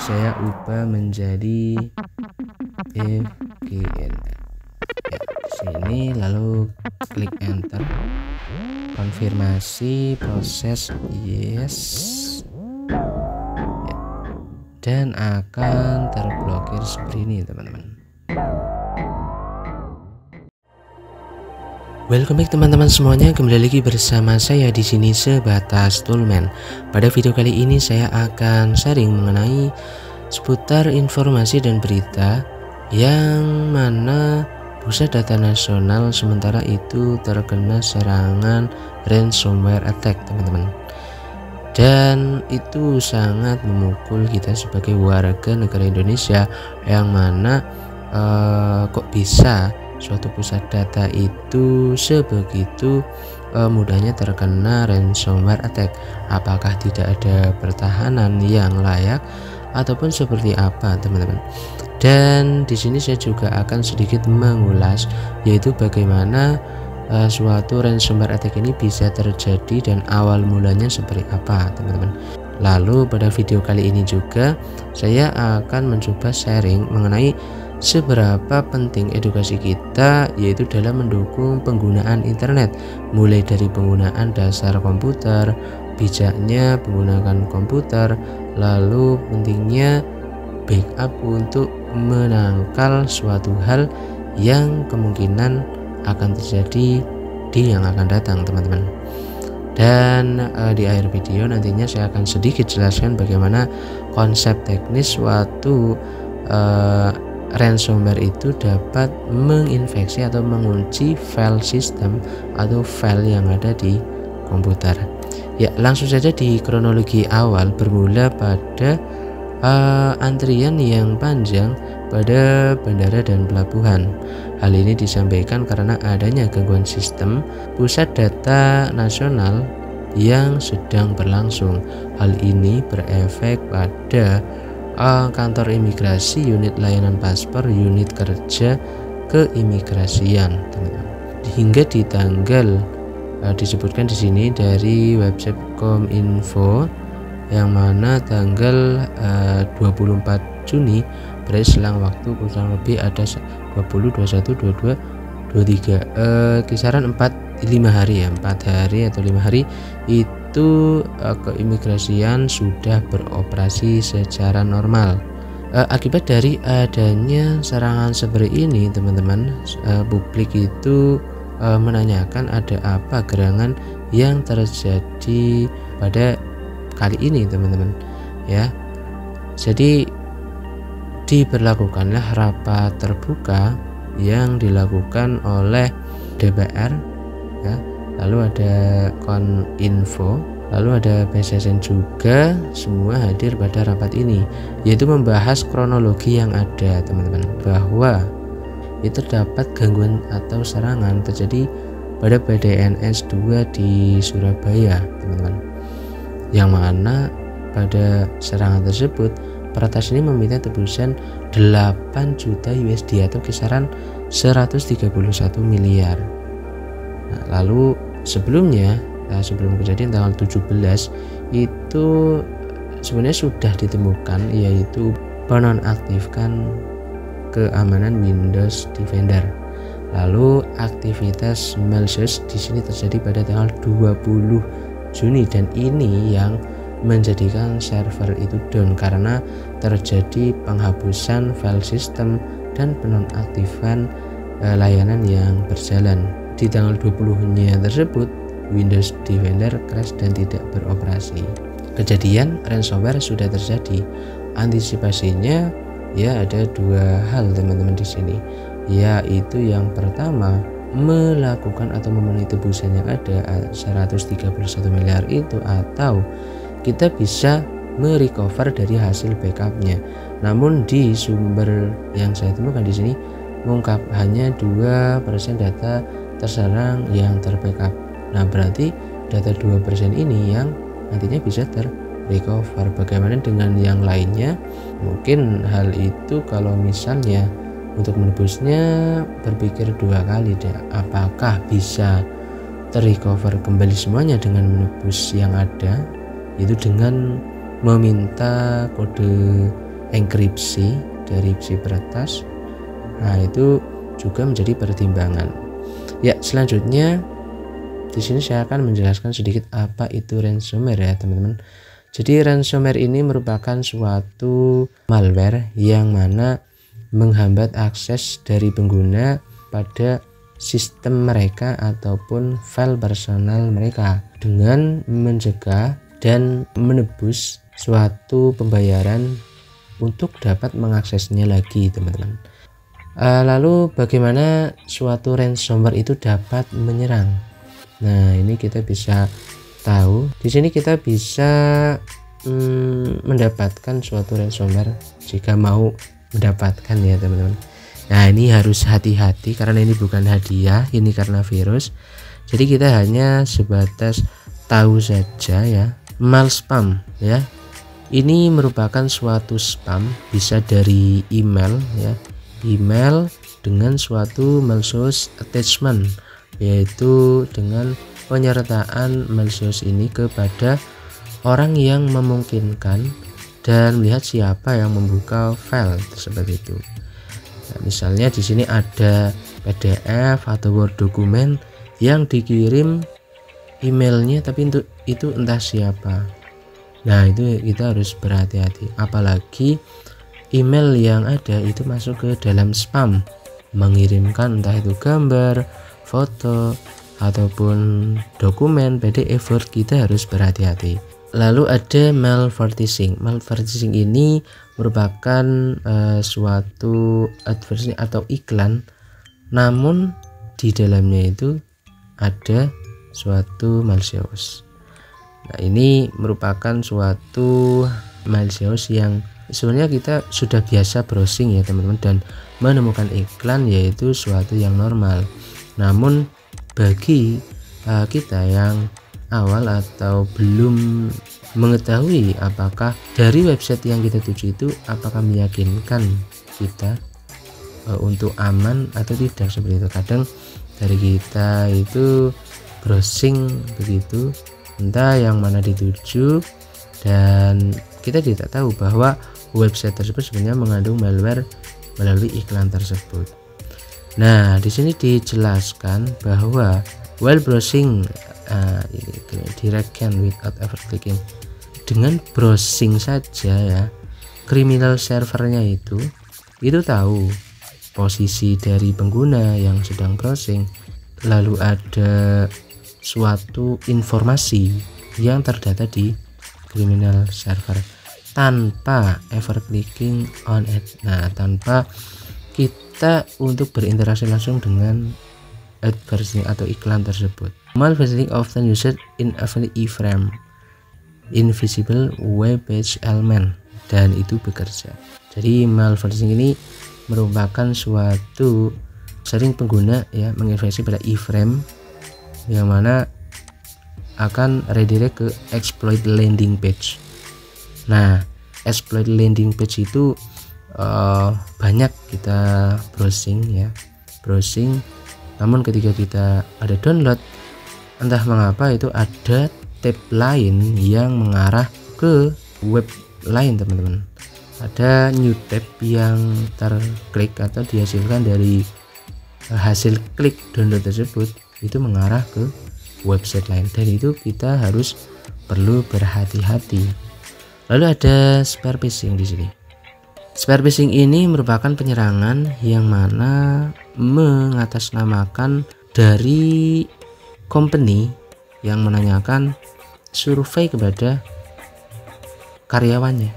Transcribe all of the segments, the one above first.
saya ubah menjadi FGN ya, sini, lalu klik enter, konfirmasi proses yes ya, dan akan terblokir seperti ini teman-teman. Welcome back teman-teman semuanya, kembali lagi bersama saya di sini Sebatas Toolman. Pada video kali ini saya akan sharing mengenai seputar informasi dan berita yang mana Pusat Data Nasional sementara itu terkena serangan ransomware attack teman-teman. Dan itu sangat memukul kita sebagai warga negara Indonesia yang mana kok bisa suatu pusat data itu sebegitu mudahnya terkena ransomware attack. Apakah tidak ada pertahanan yang layak ataupun seperti apa teman-teman? Dan di sini saya juga akan sedikit mengulas yaitu bagaimana suatu ransomware attack ini bisa terjadi dan awal mulanya seperti apa teman-teman. Lalu pada video kali ini juga saya akan mencoba sharing mengenai seberapa penting edukasi kita yaitu dalam mendukung penggunaan internet, mulai dari penggunaan dasar komputer, bijaknya menggunakan komputer, lalu pentingnya backup untuk menangkal suatu hal yang kemungkinan akan terjadi di yang akan datang teman-teman. Dan di akhir video nantinya saya akan sedikit jelaskan bagaimana konsep teknis suatu ransomware itu dapat menginfeksi atau mengunci file sistem atau file yang ada di komputer. Ya, langsung saja di kronologi awal bermula pada antrian yang panjang pada bandara dan pelabuhan. Hal ini disampaikan karena adanya gangguan sistem pusat data nasional yang sedang berlangsung. Hal ini berefek pada kantor imigrasi, unit layanan paspor, unit kerja keimigrasian teman-teman. Hingga di tanggal disebutkan di sini dari website Kominfo yang mana tanggal 24 Juni berarti selang waktu kurang lebih ada 20, 21, 22, 23 kisaran 4 hari ya, 4 hari atau 5 hari itu keimigrasian sudah beroperasi secara normal. Akibat dari adanya serangan seperti ini teman-teman, publik itu menanyakan ada apa gerangan yang terjadi pada kali ini teman-teman ya. Jadi diberlakukanlah rapat terbuka yang dilakukan oleh DPR ya, lalu ada Kominfo, lalu ada BSSN juga, semua hadir pada rapat ini, yaitu membahas kronologi yang ada teman-teman, bahwa itu terdapat gangguan atau serangan terjadi pada PDNS 2 di Surabaya teman-teman, yang mana pada serangan tersebut peretas ini meminta tebusan 8 juta USD atau kisaran 131 miliar. Nah, lalu sebelumnya sebelum kejadian tanggal 17 itu sebenarnya sudah ditemukan yaitu penonaktifkan keamanan Windows Defender. Lalu aktivitas malicious di sini terjadi pada tanggal 20 Juni dan ini yang menjadikan server itu down karena terjadi penghapusan file system dan penonaktifan layanan yang berjalan. Di tanggal 20-nya tersebut Windows Defender crash dan tidak beroperasi. Kejadian ransomware sudah terjadi. Antisipasinya ya ada dua hal teman-teman di sini, yaitu yang pertama melakukan atau memenuhi tebusan yang ada 131 miliar itu, atau kita bisa merecover dari hasil backupnya. Namun di sumber yang saya temukan di sini mengungkap hanya 2% data terserang yang terbackup. Nah berarti data 2% ini yang nantinya bisa terrecover. Bagaimana dengan yang lainnya? Mungkin hal itu kalau misalnya untuk menebusnya berpikir 2 kali deh, apakah bisa terrecover kembali semuanya dengan menebus yang ada, itu dengan meminta kode enkripsi dari si peretas. Nah, itu juga menjadi pertimbangan. Ya, selanjutnya di sini saya akan menjelaskan sedikit apa itu ransomware ya, teman-teman. Jadi ransomware ini merupakan suatu malware yang mana menghambat akses dari pengguna pada sistem mereka ataupun file personal mereka dengan mencegah dan menebus suatu pembayaran untuk dapat mengaksesnya lagi, teman-teman. Lalu bagaimana suatu ransomware itu dapat menyerang? Nah, ini kita bisa tahu. Di sini kita bisa mendapatkan suatu ransomware jika mau mendapatkan ya, teman-teman. Nah, ini harus hati-hati karena ini bukan hadiah, ini karena virus. Jadi kita hanya sebatas tahu saja ya. Malspam ya. Ini merupakan suatu spam, bisa dari email ya. Email dengan suatu malicious attachment, yaitu dengan penyertaan malicious ini kepada orang yang memungkinkan dan melihat siapa yang membuka file tersebut itu. Nah, misalnya di sini ada PDF atau Word dokumen yang dikirim emailnya, tapi itu entah siapa. Nah, itu kita harus berhati-hati, apalagi email yang ada itu masuk ke dalam spam, mengirimkan entah itu gambar, foto ataupun dokumen PDF Word. Kita harus berhati-hati. Lalu ada malvertising. Malvertising ini merupakan suatu advertising atau iklan, namun di dalamnya itu ada suatu malicious. Nah, ini merupakan suatu malicious yang sebenarnya kita sudah biasa browsing ya, teman-teman, dan menemukan iklan yaitu suatu yang normal. Namun bagi kita yang awal atau belum mengetahui apakah dari website yang kita tuju itu apakah meyakinkan kita untuk aman atau tidak, seperti itu. Kadang dari kita itu browsing begitu, entah yang mana dituju, dan kita tidak tahu bahwa website tersebut sebenarnya mengandung malware melalui iklan tersebut. Nah, di sini dijelaskan bahwa while browsing direct can without ever clicking, dengan browsing saja ya, criminal servernya itu tahu posisi dari pengguna yang sedang browsing, lalu ada suatu informasi yang terdata di criminal server tanpa ever clicking on it. Nah, tanpa kita untuk berinteraksi langsung dengan advertising atau iklan tersebut. Malvertising often used in a iframe invisible web page element, dan itu bekerja. Jadi malvertising ini merupakan suatu sering pengguna ya menginvestasi pada iframe yang mana akan redirect ke exploit landing page. Nah, exploit landing page itu banyak kita browsing, namun ketika kita ada download, entah mengapa itu ada tab lain yang mengarah ke web lain, teman-teman. Ada new tab yang terklik atau dihasilkan dari hasil klik download tersebut, itu mengarah ke website lain, dan itu kita harus perlu berhati-hati. Lalu ada spear phishing di sini. Spear phishing ini merupakan penyerangan yang mana mengatasnamakan dari company yang menanyakan survei kepada karyawannya.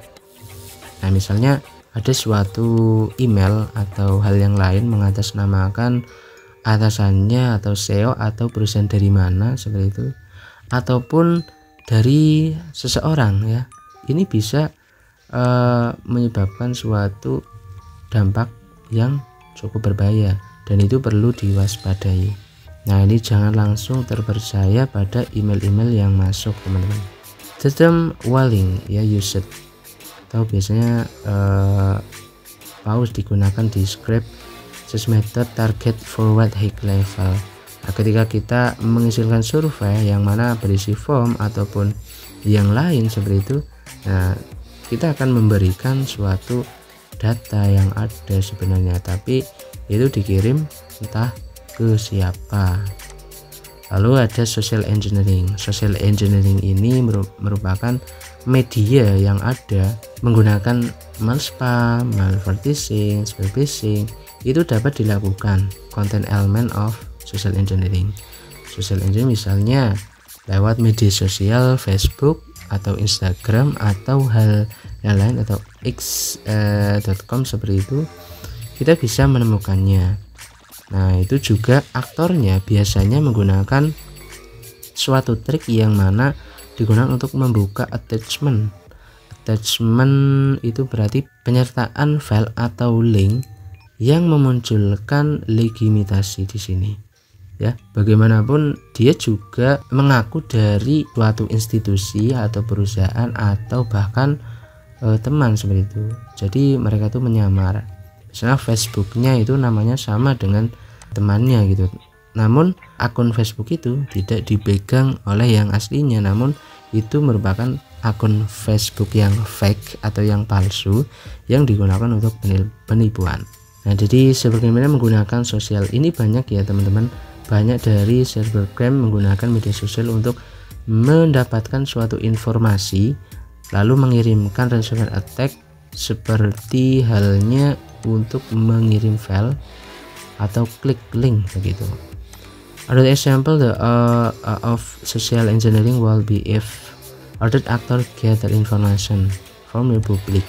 Nah, misalnya ada suatu email atau hal yang lain mengatasnamakan atasannya atau CEO atau perusahaan dari mana, seperti itu, ataupun dari seseorang ya. Ini bisa menyebabkan suatu dampak yang cukup berbahaya, dan itu perlu diwaspadai. Nah, ini jangan langsung terpercaya pada email-email yang masuk, teman-teman. Sistem walling ya, used atau biasanya pause digunakan di script method target forward high level. Nah, ketika kita mengisikan survei yang mana berisi form ataupun yang lain seperti itu, nah kita akan memberikan suatu data yang ada sebenarnya, tapi itu dikirim entah ke siapa. Lalu ada social engineering. Social engineering ini merupakan media yang ada menggunakan malspam, malvertising, spear phishing. Itu dapat dilakukan content element of social engineering. Social engineering misalnya lewat media sosial Facebook atau Instagram atau hal yang lain atau x.com seperti itu, kita bisa menemukannya. Nah, itu juga aktornya biasanya menggunakan suatu trik yang mana digunakan untuk membuka attachment. Attachment itu berarti penyertaan file atau link yang memunculkan legitimasi di sini. Ya, bagaimanapun dia juga mengaku dari suatu institusi atau perusahaan atau bahkan teman seperti itu. Jadi mereka itu menyamar. Misalnya Facebooknya itu namanya sama dengan temannya gitu, namun akun Facebook itu tidak dipegang oleh yang aslinya, namun itu merupakan akun Facebook yang fake atau yang palsu yang digunakan untuk penipuan. Nah, jadi sebagaimana menggunakan sosial ini banyak ya teman-teman, banyak dari cybercrime menggunakan media sosial untuk mendapatkan suatu informasi lalu mengirimkan ransomware attack, seperti halnya untuk mengirim file atau klik link begitu. Another example of social engineering will be if other actor gather information from the public.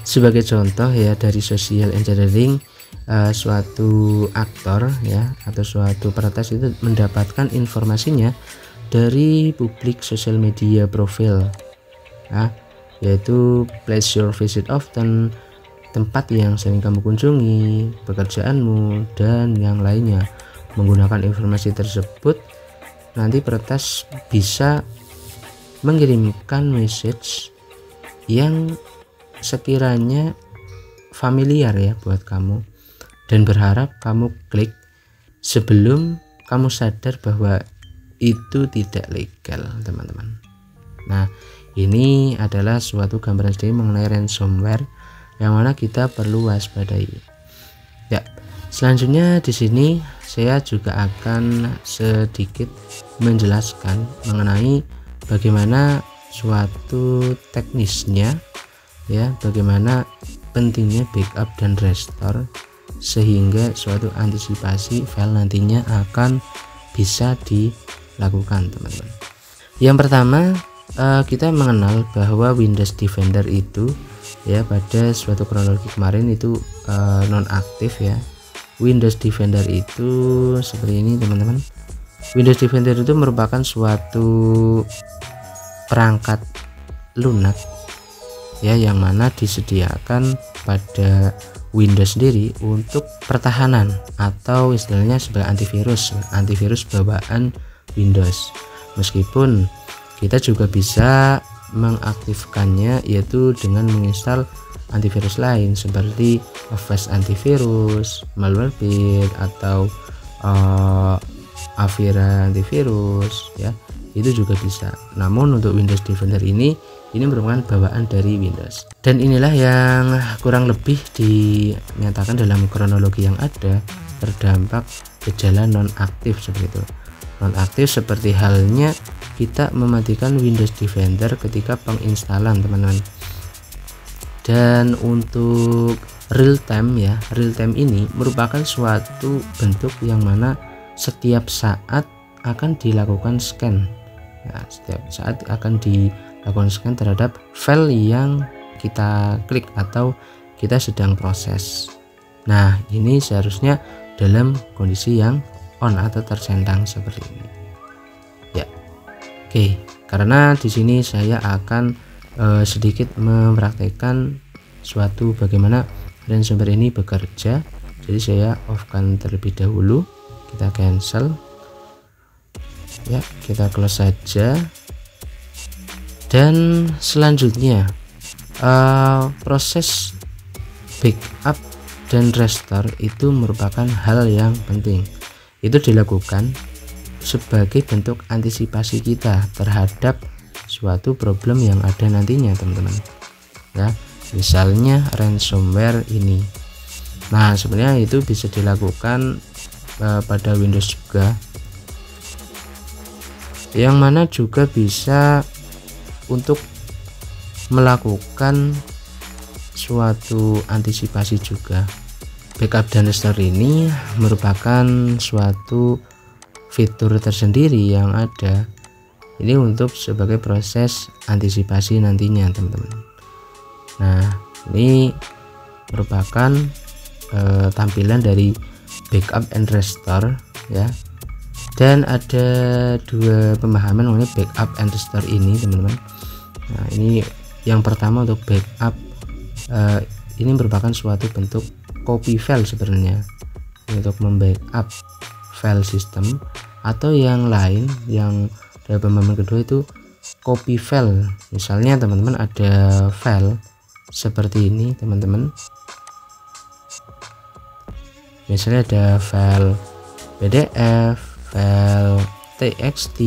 Sebagai contoh ya dari social engineering, suatu aktor ya atau suatu peretas itu mendapatkan informasinya dari publik sosial media profil, yaitu place your visit often, tempat yang sering kamu kunjungi, pekerjaanmu, dan yang lainnya. Menggunakan informasi tersebut, nanti peretas bisa mengirimkan message yang sekiranya familiar ya buat kamu, dan berharap kamu klik sebelum kamu sadar bahwa itu tidak legal, teman-teman. Nah, ini adalah suatu gambaran sedikit mengenai ransomware yang mana kita perlu waspadai. Ya, selanjutnya di sini saya juga akan sedikit menjelaskan mengenai bagaimana suatu teknisnya ya, bagaimana pentingnya backup dan restore sehingga suatu antisipasi file nantinya akan bisa dilakukan, teman-teman. Yang pertama, kita mengenal bahwa Windows Defender itu ya pada suatu kronologi kemarin itu nonaktif ya. Windows Defender itu seperti ini, teman-teman. Windows Defender itu merupakan suatu perangkat lunak ya yang mana disediakan pada Windows sendiri untuk pertahanan atau istilahnya sebagai antivirus bawaan Windows. Meskipun kita juga bisa mengaktifkannya yaitu dengan menginstal antivirus lain seperti Avast antivirus, Malwarebit atau Avira antivirus ya, itu juga bisa. Namun untuk Windows Defender ini merupakan bawaan dari Windows, dan inilah yang kurang lebih dinyatakan dalam kronologi yang ada terdampak gejala nonaktif seperti itu. Nonaktif seperti halnya kita mematikan Windows Defender ketika penginstalan, teman-teman. Dan untuk real time ya, real time ini merupakan suatu bentuk yang mana setiap saat akan dilakukan scan ya, setiap saat akan dilakukan scan terhadap file yang kita klik atau kita sedang proses. Nah, ini seharusnya dalam kondisi yang on atau tercentang seperti ini ya. Oke, karena di sini saya akan sedikit mempraktekkan suatu bagaimana ransomware ini bekerja, jadi saya off-kan terlebih dahulu. Kita cancel ya, kita close saja. Dan selanjutnya proses backup dan restore itu merupakan hal yang penting. Itu dilakukan sebagai bentuk antisipasi kita terhadap suatu problem yang ada nantinya, teman-teman. ya, misalnya ransomware ini. Nah, sebenarnya itu bisa dilakukan pada Windows juga, yang mana juga bisa untuk melakukan suatu antisipasi juga. Backup dan restore ini merupakan suatu fitur tersendiri yang ada ini untuk sebagai proses antisipasi nantinya, teman-teman. Nah, ini merupakan tampilan dari backup and restore ya. Dan ada dua pemahaman mengenai backup and restore ini, teman-teman. Nah, ini yang pertama untuk backup, ini merupakan suatu bentuk copy file sebenarnya untuk membackup file sistem, atau yang lain yang dari pemahaman kedua itu copy file. Misalnya teman-teman ada file seperti ini, teman-teman. Misalnya ada file PDF, file TXT,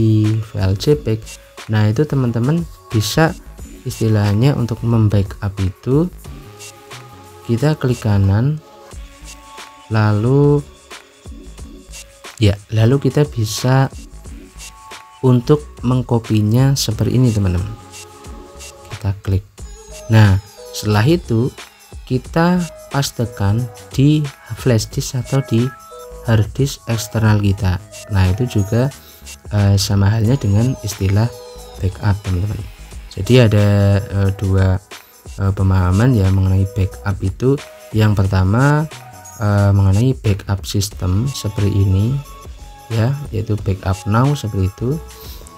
file JPEG. Nah, itu teman-teman bisa istilahnya untuk membackup itu kita klik kanan, lalu kita bisa untuk mengkopinya seperti ini, teman-teman. Kita klik. Nah, setelah itu kita pastekan di flash disk atau di hard disk eksternal kita. Nah, itu juga sama halnya dengan istilah backup, teman-teman. Jadi ada dua pemahaman ya mengenai backup itu. Yang pertama mengenai backup sistem seperti ini ya, yaitu backup now seperti itu.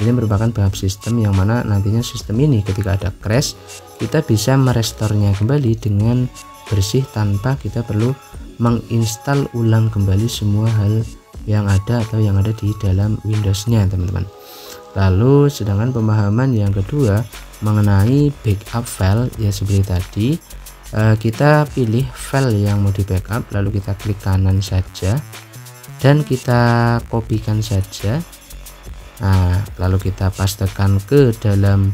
Ini merupakan backup sistem yang mana nantinya sistem ini ketika ada crash kita bisa merestornya kembali dengan bersih tanpa kita perlu menginstal ulang kembali semua hal yang ada atau yang ada di dalam Windows-nya, teman-teman. Lalu sedangkan pemahaman yang kedua mengenai backup file ya seperti tadi, kita pilih file yang mau di backup, lalu kita klik kanan saja dan kita kopikan saja. Nah, lalu kita pastekan ke dalam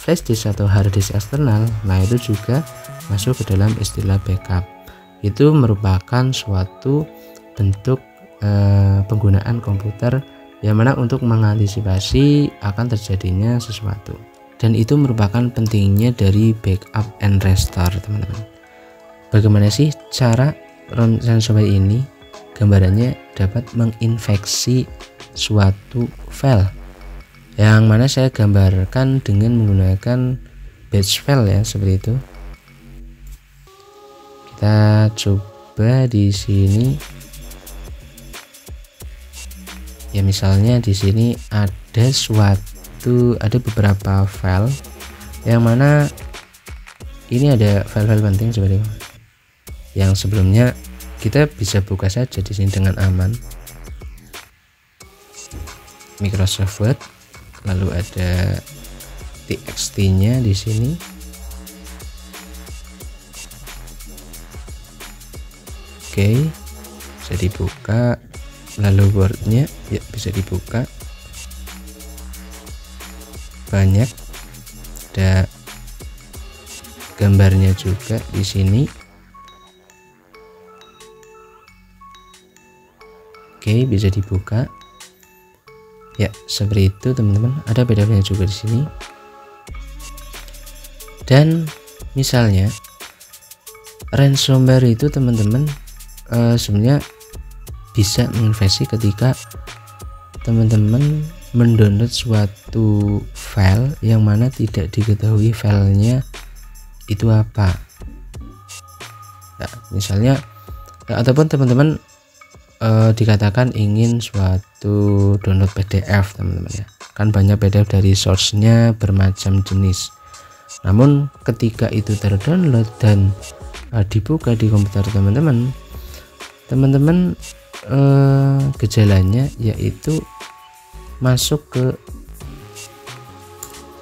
flash disk atau hard disk eksternal. Nah, itu juga masuk ke dalam istilah backup. Itu merupakan suatu bentuk penggunaan komputer yang mana untuk mengantisipasi akan terjadinya sesuatu. Dan itu merupakan pentingnya dari backup and restore, teman-teman. Bagaimana sih cara ransomware ini? Gambarannya dapat menginfeksi suatu file, yang mana saya gambarkan dengan menggunakan batch file ya, seperti itu. Kita coba di sini ya, misalnya di sini ada beberapa file yang mana ini ada file-file penting seperti itu. Yang sebelumnya kita bisa buka saja di sini dengan aman. Microsoft Word, lalu ada TXT-nya di sini. Oke, bisa dibuka. Lalu Word-nya ya bisa dibuka. Banyak, ada gambarnya juga di sini. Oke, bisa dibuka. Ya, seperti itu, teman-teman. Ada PDF-nya juga di sini. Dan misalnya ransomware itu, teman-teman, sebenarnya bisa menginfeksi ketika teman-teman mendownload suatu file yang mana tidak diketahui filenya itu apa. Nah, misalnya ataupun teman-teman dikatakan ingin suatu download PDF, teman-teman ya, kan banyak PDF dari source-nya bermacam jenis. Namun ketika itu terdownload dan dibuka di komputer teman-teman, gejalanya yaitu masuk ke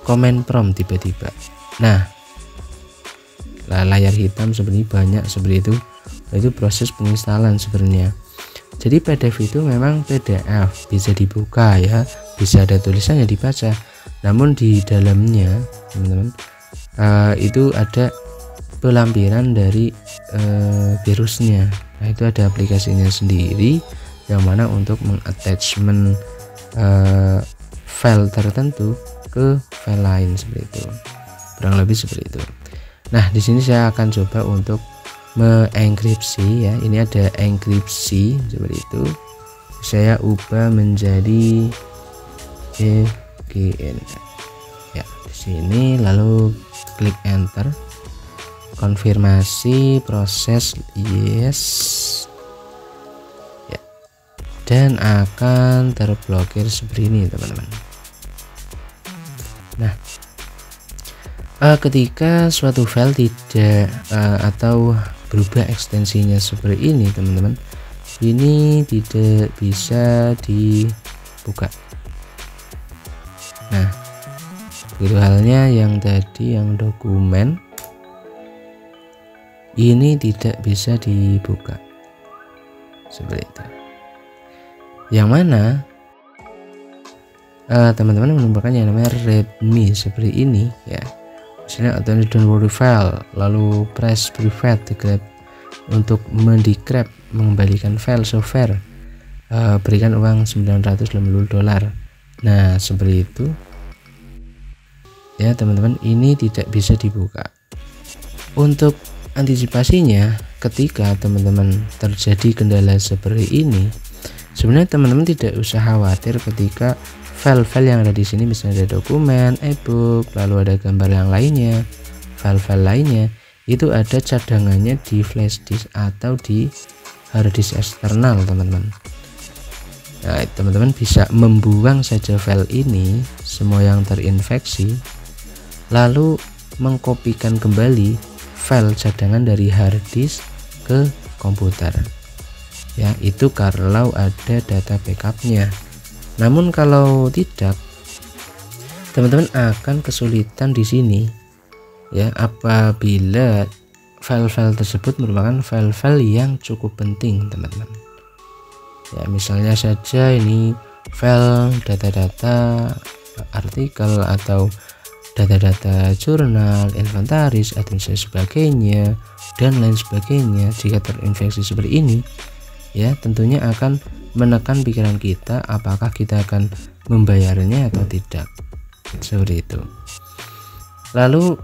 command prompt tiba-tiba. Nah, layar hitam seperti banyak seperti itu proses penginstalan sebenarnya. Jadi PDF itu memang PDF, bisa dibuka ya, bisa ada tulisannya dibaca. Namun di dalamnya, teman-teman, itu ada pelampiran dari virusnya. Nah, itu ada aplikasinya sendiri yang mana untuk mengattachment file tertentu ke file lain seperti itu, kurang lebih seperti itu. Nah, di sini saya akan coba untuk mengenkripsi ya. Ini ada enkripsi seperti itu. Saya ubah menjadi EGN ya di sini, lalu klik enter, konfirmasi proses yes ya, dan akan terblokir seperti ini teman-teman. Nah, ketika suatu file tidak atau berubah ekstensinya seperti ini teman-teman, ini tidak bisa dibuka. Nah, begitu halnya yang tadi yang dokumen ini tidak bisa dibuka seperti itu, yang mana teman-teman menemukan yang namanya readme seperti ini ya. Misalnya atau don't worry file, lalu press private decrypt untuk mendecrypt, mengembalikan file software, berikan uang $980. Nah, seperti itu ya teman-teman, ini tidak bisa dibuka. Untuk antisipasinya, ketika teman-teman terjadi kendala seperti ini, sebenarnya teman-teman tidak usah khawatir ketika file-file yang ada di sini, misalnya ada dokumen, ebook, lalu ada gambar yang lainnya, file-file lainnya, itu ada cadangannya di flash disk atau di hard disk eksternal teman-teman. Nah, teman-teman bisa membuang saja file ini semua yang terinfeksi, lalu mengkopikan kembali file cadangan dari hard disk ke komputer ya, itu kalau ada data backupnya. Namun kalau tidak, teman-teman akan kesulitan di sini ya, apabila file-file tersebut merupakan file-file yang cukup penting teman-teman ya. Misalnya saja ini file data-data artikel atau data-data jurnal, inventaris, administrasi sebagainya, dan lain sebagainya. Jika terinfeksi seperti ini ya, tentunya akan menekan pikiran kita apakah kita akan membayarnya atau tidak, seperti itu. Lalu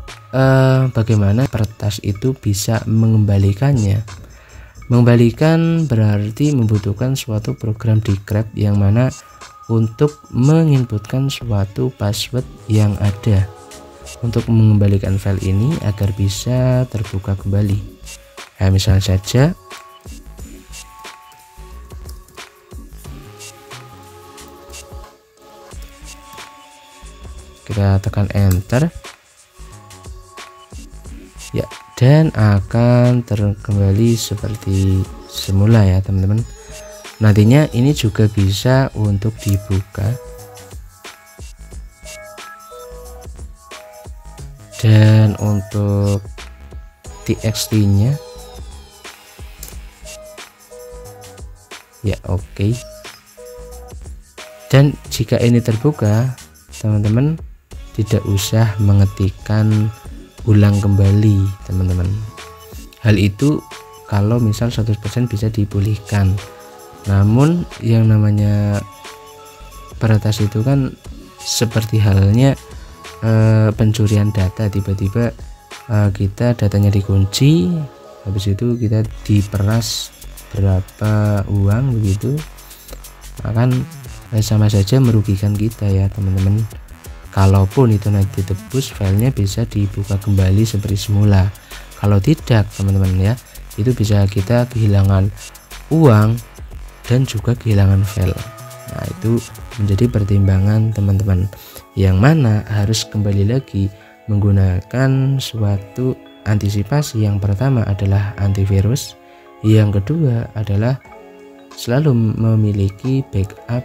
bagaimana peretas itu bisa mengembalikannya? Mengembalikan berarti membutuhkan suatu program decrypt yang mana untuk menginputkan suatu password yang ada untuk mengembalikan file ini agar bisa terbuka kembali. Nah, misalnya saja kita tekan enter ya, dan akan terkembali seperti semula ya teman-teman. Nantinya ini juga bisa untuk dibuka dan untuk txt nya ya oke. Dan jika ini terbuka, teman-teman tidak usah mengetikkan ulang kembali teman-teman. Hal itu kalau misal 100% bisa dipulihkan. Namun yang namanya peretas itu kan seperti halnya pencurian data, tiba-tiba kita datanya dikunci, habis itu kita diperas berapa uang begitu, akan sama saja merugikan kita ya teman-teman. Kalaupun itu nanti ditebus, filenya bisa dibuka kembali seperti semula. Kalau tidak teman-teman ya, itu bisa kita kehilangan uang dan juga kehilangan file. Nah, itu menjadi pertimbangan teman-teman, yang mana harus kembali lagi menggunakan suatu antisipasi. Yang pertama adalah antivirus, yang kedua adalah selalu memiliki backup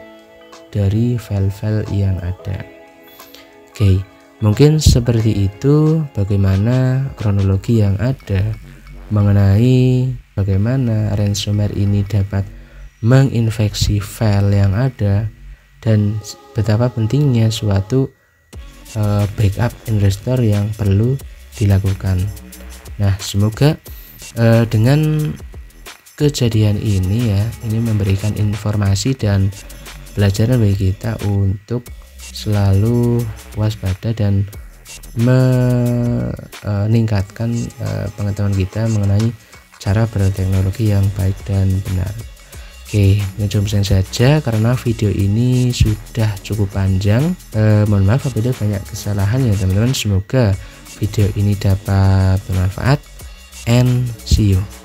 dari file-file yang ada. Oke, mungkin seperti itu bagaimana kronologi yang ada mengenai bagaimana ransomware ini dapat menginfeksi file yang ada, dan betapa pentingnya suatu backup and restore yang perlu dilakukan. Nah, semoga dengan kejadian ini ya, ini memberikan informasi dan pelajaran bagi kita untuk selalu waspada dan meningkatkan pengetahuan kita mengenai cara berteknologi yang baik dan benar. Oke, ini cukup saja karena video ini sudah cukup panjang. Mohon maaf apabila banyak kesalahan ya teman-teman. Semoga video ini dapat bermanfaat and see you.